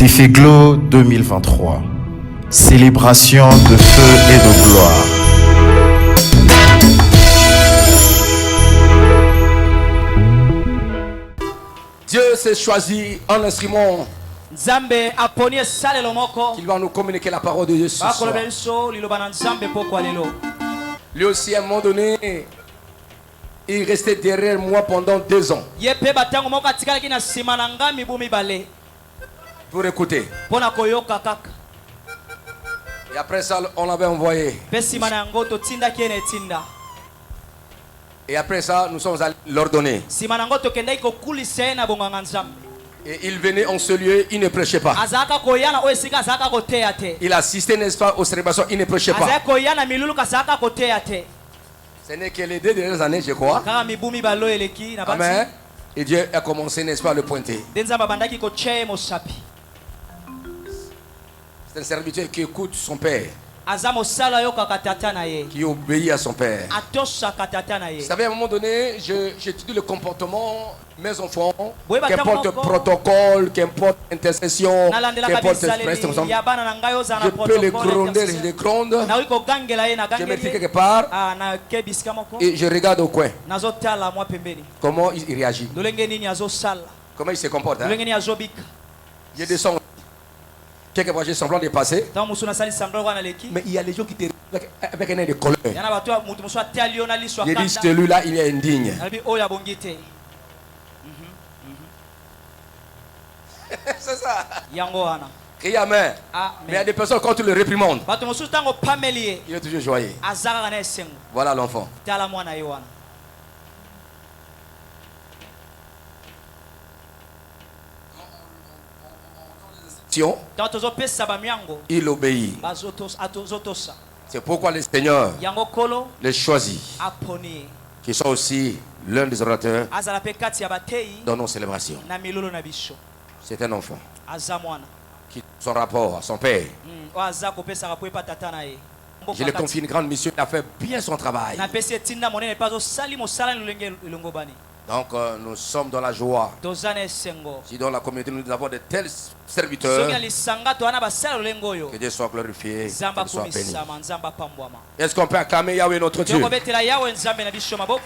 Cefeglo 2023. Célébration de feu et de gloire. Dieu s'est choisi un instrument Nzambe aponi salelo moko qui va nous communiquer la parole de Dieu ce soir. bakoloba biso liloba na Nzambe pokwa lelo. Lui aussi, à un moment donné, il restait derrière moi pendant 2 ans Ye pe batango moko atikalaki na sima na nga mibu mibale pour écouter. mpona koyoka kaka. Et après ça, on l'avait envoyé. Pe sima na yango totindaki ye na etinda. Et après ça, nous sommes allés l'ordonner. Sima na yango tokendaki kokulisa ye na bonganga Nzambe. Et il venait en ce lieu, il ne prêchait pas. Azalaka koya na oyo esika azalaka koteya te. Il assistait, n'est-ce pas, aux célébrations, il ne prêchait pas. Azalaki koya na miluluka azalaka koteya te. Ce n'est que les 2 dernières années, je crois. Kaka mibu mibale oyo eleki na Amen. bati. Et Dieu a commencé, n'est-ce pas, à le pointer. Nde Nzambe abandaki kotia ye mosapi. C'est un serviteur qui écoute son père, Aza mosala oyokaka tata na ye. qui obéit à son père. Atosaka tata na ye. Vous savez, à un moment donné, j'étudie le comportement de mes enfants, Oui, qu'importe le batako. protocole, qu'importe intercession, Nalandelaka qu'importe bisaleli l'expression. ya bana na ngai oza na Je peux les protocole gronder, je intercession. les gronde, Naoki kogangela ye na je me dis gangeli quelque part na ke bisika moko et je regarde au coin nazotala mwa pembeni comment il réagit, lolenge nini azosala comment il se comporte. Hein? lolenge nini azobika. Je descends. Quelquefois, j'ai semblant de passer, Ntango mosusu nasali semblant wana leki mais il y a les gens qui te avec un air de colère. yana bato ya mutu mosusu atali yo na liso Je dis, akanda celui-là, il est indigne. nalobi oyo abongi te. C'est ça. Yango wana Crie Amen. Mais il y a des personnes, quand tu le réprimandes, bato mosusu ntango opameli ye il est toujours joyeux. aza kaka na esengo. Voilà l'enfant. Tala mwana ye wana. Ntango tozopesa bamiango Il obéit. azotosa. C'est pourquoi le Seigneur Yango kolo les choisit, aponi ye qui sont aussi l'un des orateurs azala mpe kati ya bateyi dans nos célébrations. na milolo na biso. C'est un enfant Aza mwana qui, son rapport à son père, oyo aza kopesaka po epa tata na ye. je lui confie une grande mission, il a fait bien son travail. napesi etinda monene mpe azosali mosala ni lolenge elongo bani. Donc nous sommes dans la joie. Toza na esengo Si dans la communauté nous avons de tels soki serviteurs, na lisanga toza na basala lolenge oyo que Dieu soit glorifié, nzambe qu'il soit béni. akumisama nzambe apambwama. Est-ce qu'on peut acclamer Yahweh notre Dieu? tokobetela yawe nzambe na biso maboko.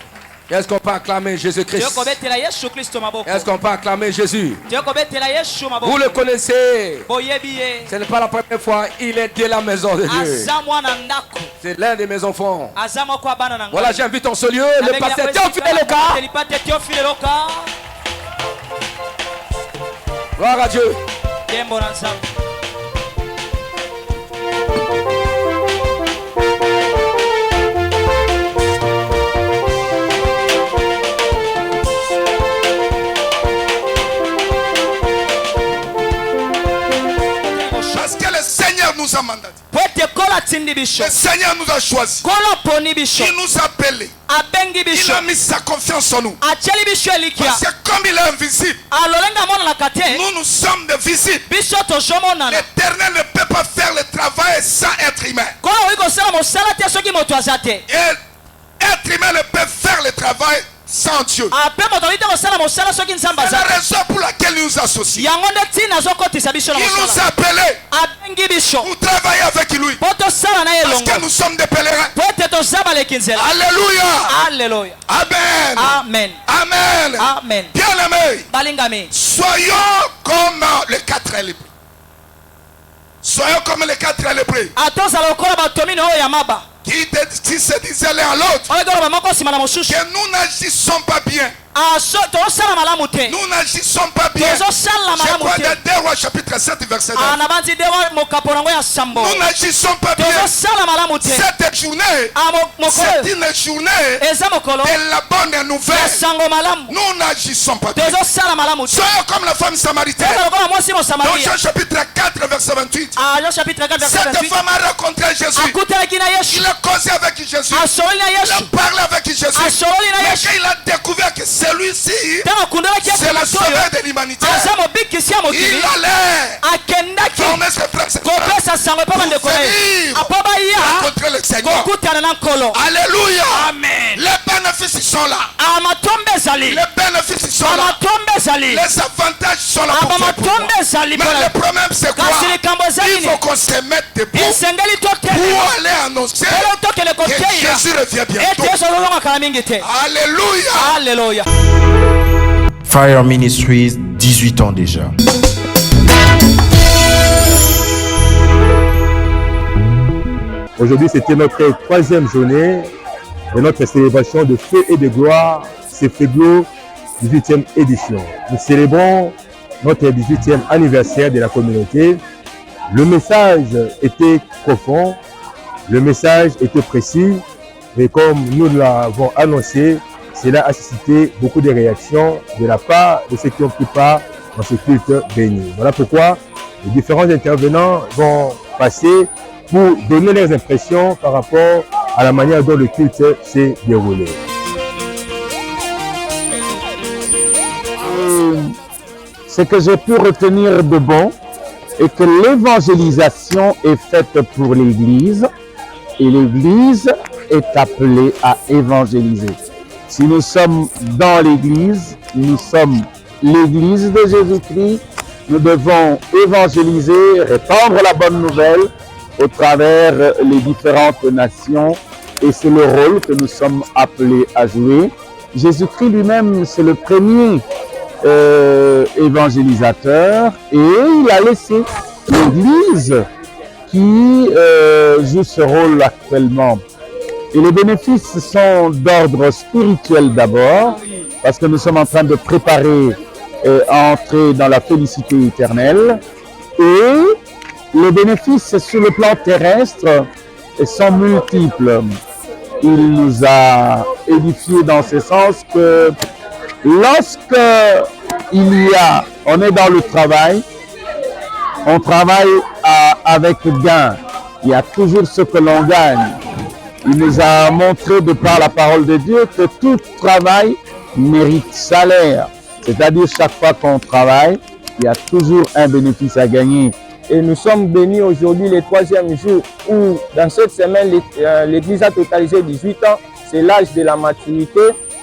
Est-ce qu'on peut acclamer Jésus-Christ? tokobetela yesu kristo maboko. Est-ce qu'on peut acclamer Jésus? tokobetela yesu maboko. Vous le connaissez. boyebi ye Ce n'est pas la première fois, il est de la maison de Dieu. aza mwana ndako C'est l'un de mes enfants. aza moko ya bana na ngai. Voilà, j'invite en ce lieu le pasteur Théophile Eloka. Elipate Théophile Eloka. Gloire à Dieu. Tembo na nzambe. Parce que le Seigneur nous a mandaté. Pote kola tindi biso. Le Seigneur nous a choisi. Kola poni biso. Il nous a appelés. Abengi Il biso. a mis sa confiance en nous. Acheli biso elikia. Parce que comme il est invisible, Alolenga mona na kate. nous sommes de visibles. Biso to jomona na. L'Éternel ne peut pas faire le travail sans être humain. Kola wiko sala mosala te soki moto azate. Et être humain ne peut faire le travail sans Dieu. Ape moto lite kosala mosala soki nzambe C'est la azate. raison pour laquelle il nous associe. Yango nde tina azokotisa biso na Il nous mosala. a appelés Abengi biso. pour travailler avec lui. Po tosala na ye Parce elongo. que nous sommes des pèlerins. Po ete toza baleki nzela. Alléluia. Alléluia. Amen. Amen. Amen. Amen. Bien-aimés, Balingami. soyons comme les 4 lépreux. Soyons comme les 4 lépreux Atozala lokola batomini oyo ya maba. qui se disaient l'un à l'autre oyo koloba moko nsima na mosusu. que nous n'agissons pas bien. tozosala malamu te. Nous n'agissons pas bien. tozosala Je malamu crois te. dans 2 Rois chapitre 7 verset 9. na bandi dewa mokapo nango ya sambo. Nous n'agissons pas bien. tozosala malamu te. Cette journée, mokolo c'est une journée eza mokolo de la bonne ya nouvelle. sango malamu. Nous n'agissons pas bien. tozosala malamu te. Soyons comme la femme samaritaine. toza lokola mwasi Dans mosamaria. Jean chapitre 4 verset 28. Jean chapitre 4 verset Cette 28. femme a rencontré Jésus. akutelaki na yesu. Il a causé avec Jésus. asololi na Il a yesu. parlé avec Jésus. asololi na Mais yesu. quand il a découvert que celui-ci, ntango akundalaki c'est le yesu oyo sauveur de l'humanité, aza Il allait former ses frères et ses sœurs pour venir rencontrer le Seigneur. Alléluia. Amen. Les bénéfices sont là. Les bénéfices sont là. Les avantages sont là pour faire. Mais le problème c'est quoi? Il faut qu'on se mette debout pour aller annoncer que Jésus revient bientôt. Alléluia. Fire Ministries, 18 ans déjà. Aujourd'hui, c'était notre 3e journée de notre célébration de feu et de gloire, CFEGLO 18e édition. Nous célébrons notre 18e anniversaire de la communauté. Le message était profond, le message était précis, mais comme nous l'avons annoncé, cela a suscité beaucoup de réactions de la part de ceux qui ont pris part dans ce culte béni. Voilà pourquoi les différents intervenants vont passer pour donner leurs impressions par rapport à la manière dont le culte s'est déroulé. Ce que j'ai pu retenir de bon est que l'évangélisation est faite pour l'Église et l'Église est appelée à évangéliser. Si nous sommes dans l'Église, nous sommes l'Église de Jésus-Christ, nous devons évangéliser, répandre la bonne nouvelle au travers les différentes nations et c'est le rôle que nous sommes appelés à jouer. Jésus-Christ lui-même, c'est le premier évangélisateur et il a laissé l'Église qui joue ce rôle actuellement. Et les bénéfices sont d'ordre spirituel d'abord, parce que nous sommes en train de préparer à entrer dans la félicité éternelle. Et les bénéfices sur le plan terrestre sont multiples. Il nous a édifiés dans ce sens que lorsque on est dans le travail, on travaille avec gain. Il y a toujours ce que l'on gagne. Il nous a montré de par la parole de Dieu que tout travail mérite salaire. C'est-à-dire chaque fois qu'on travaille, il y a toujours un bénéfice à gagner. Et nous sommes bénis aujourd'hui le 3e jour où dans cette semaine l'Église a totalisé 18 ans. C'est l'âge de la maturité,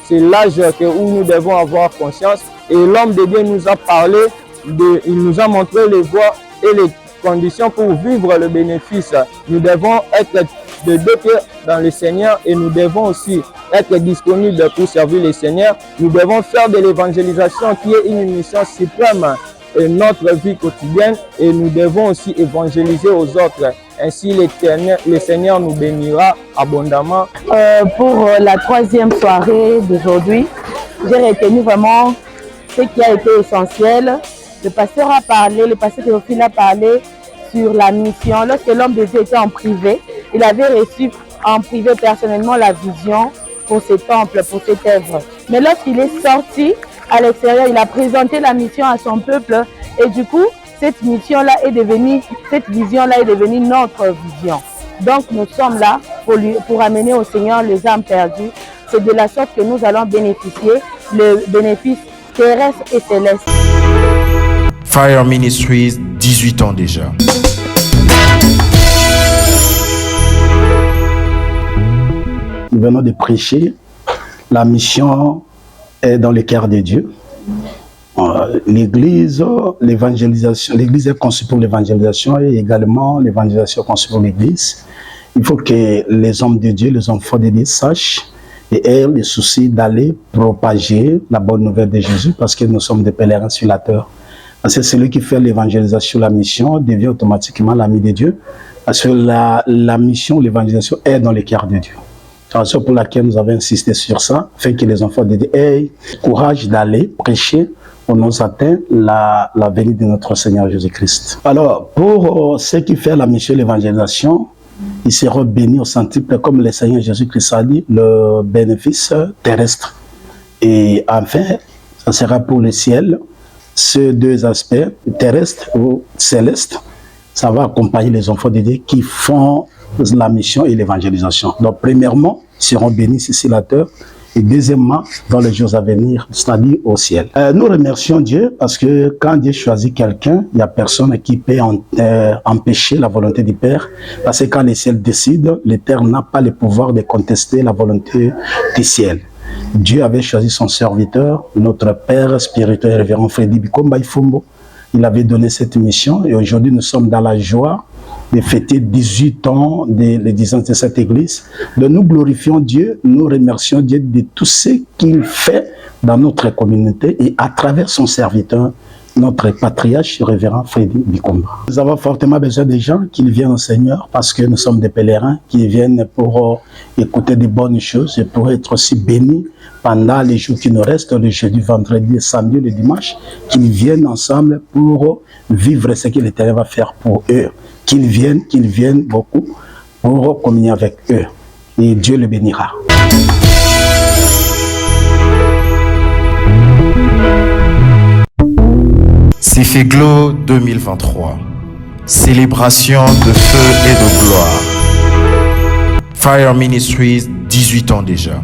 c'est l'âge où nous devons avoir conscience. Et l'homme de Dieu nous a parlé, il nous a montré les voies et les conditions pour vivre le bénéfice. Nous devons être de deux pieds dans le Seigneur et nous devons aussi être disponibles pour servir le Seigneur. Nous devons faire de l'évangélisation qui est une mission suprême de notre vie quotidienne et nous devons aussi évangéliser aux autres. Ainsi le Seigneur nous bénira abondamment. Pour la 3e soirée d'aujourd'hui, j'ai retenu vraiment ce qui a été essentiel. Le pasteur a parlé, le pasteur Théophile a parlé sur la mission. Lorsque l'homme de Dieu était en privé, il avait reçu en privé personnellement la vision pour ce temple, pour cette œuvre. Mais lorsqu'il est sorti à l'extérieur, il a présenté la mission à son peuple et du coup, cette mission-là est devenue, cette vision-là est devenue notre vision. Donc nous sommes là pour amener au Seigneur les âmes perdues. C'est de la sorte que nous allons bénéficier le bénéfice terrestre et céleste. Fire Ministries, 18 ans déjà. Nous venons de prêcher. La mission est dans le cœur de Dieu. L'Église, l'évangélisation, l'Église est conçue pour l'évangélisation et également l'évangélisation conçue pour l'Église. Il faut que les hommes de Dieu, les enfants de Dieu sachent et aient le souci d'aller propager la bonne nouvelle de Jésus parce que nous sommes des pèlerins sur la terre. Parce que celui qui fait l'évangélisation, la mission, devient automatiquement l'ami de Dieu. Parce que la mission, l'évangélisation est dans le cœur de Dieu. C'est la raison pour laquelle nous avons insisté sur ça, afin que les enfants de Dieu aient courage d'aller prêcher pour nous atteindre la venue de notre Seigneur Jésus-Christ. Alors, pour ceux qui font la mission de l'évangélisation, ils seront bénis au centuple, comme le Seigneur Jésus-Christ a dit, le bénéfice terrestre. Et enfin, ça sera pour le ciel. Ces deux aspects, terrestre ou céleste, ça va accompagner les enfants de Dieu qui font la mission et l'évangélisation. Donc, premièrement, ils seront bénis ici la terre et deuxièmement, dans les jours à venir, c'est-à-dire au ciel. Nous remercions Dieu parce que quand Dieu choisit quelqu'un, il n'y a personne qui peut empêcher la volonté du Père. Parce que quand le ciel décide, le terre n'a pas le pouvoir de contester la volonté du ciel. Dieu avait choisi son serviteur, notre Père spirituel, révérend Freddy Bikomba Ifumbo. Il avait donné cette mission et aujourd'hui nous sommes dans la joie de fêter 18 ans de l'existence de cette église. Donc nous glorifions Dieu, nous remercions Dieu de tout ce qu'il fait dans notre communauté et à travers son serviteur, notre patriarche, révérend Freddy Bikomba. Nous avons fortement besoin des gens qui viennent au Seigneur parce que nous sommes des pèlerins qui viennent pour écouter des bonnes choses et pour être aussi bénis pendant les jours qui nous restent, le jeudi, vendredi, le samedi, le dimanche, qu'ils viennent ensemble pour vivre ce que l'Éternel va faire pour eux. Qu'ils viennent beaucoup pour communier avec eux. Et Dieu le bénira. Cefeglo 2023. Célébration de feu et de gloire. Fire Ministries, 18 ans déjà.